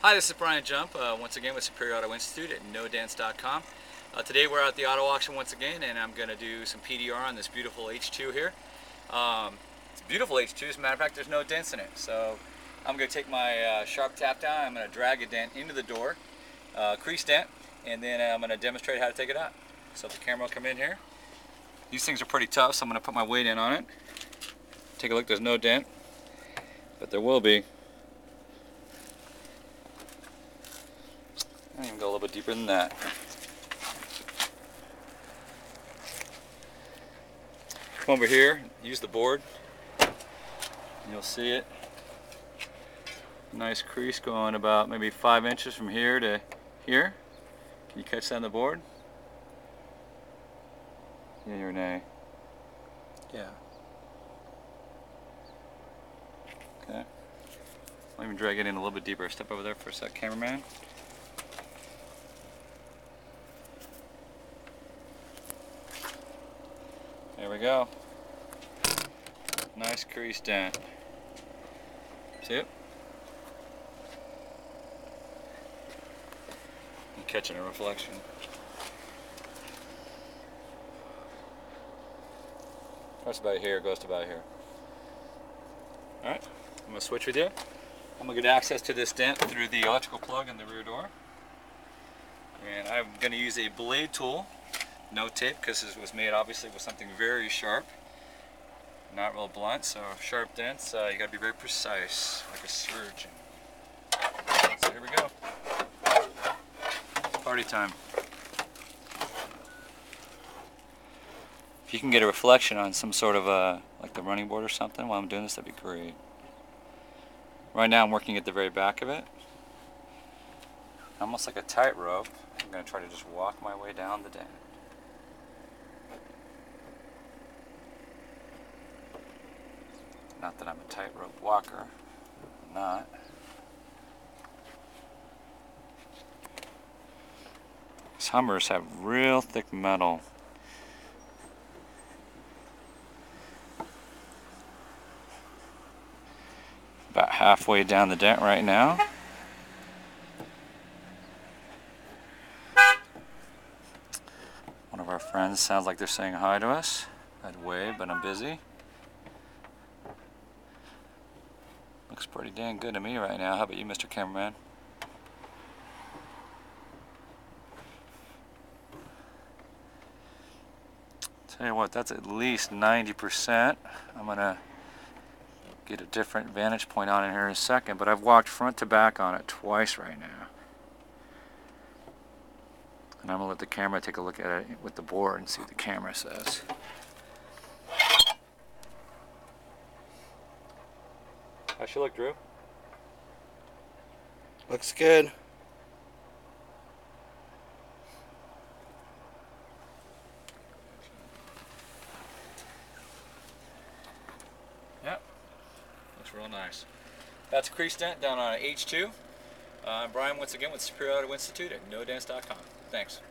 Hi, this is Brian Jump, once again with Superior Auto Institute at nodents.com. Today we're at the auto auction once again, and I'm going to do some PDR on this beautiful H2 here. It's a beautiful H2, as a matter of fact there's no dents in it. So I'm going to take my sharp tap down, I'm going to drag a dent into the door, crease dent, and then I'm going to demonstrate how to take it out. So if the camera will come in here. These things are pretty tough, so I'm going to put my weight in on it. Take a look, there's no dent, but there will be. I even go a little bit deeper than that. Come over here, use the board, and you'll see it. Nice crease going about maybe 5 inches from here to here. Can you catch that on the board? Yeah or nay? Yeah. Okay. I'll even drag it in a little bit deeper. Step over there for a sec, cameraman. There we go. Nice crease dent. See it? I'm catching a reflection. Starts about here, goes to about here. Alright, I'm going to switch with you. I'm going to get access to this dent through the electrical plug in the rear door. And I'm going to use a blade tool. No tape, because this was made obviously with something very sharp, not real blunt. So sharp dents, you got to be very precise, like a surgeon. So here we go. Party time. If you can get a reflection on some sort of like the running board or something while I'm doing this, that'd be great. Right now I'm working at the very back of it, almost like a tightrope. I'm going to try to just walk my way down the dent. Not that I'm a tightrope walker, I'm not. These Hummers have real thick metal. About halfway down the dent right now. One of our friends sounds like they're saying hi to us. I'd wave, but I'm busy. Looks pretty dang good to me right now. How about you, Mr. Cameraman? Tell you what, that's at least 90%. I'm gonna get a different vantage point on it here in a second, but I've walked front to back on it twice right now. And I'm gonna let the camera take a look at it with the board and see what the camera says. How's she look, Drew? Looks good. Yep. Looks real nice. That's a crease dent down on H2. I'm Brian once again with Superior Auto Institute at nodents.com. Thanks.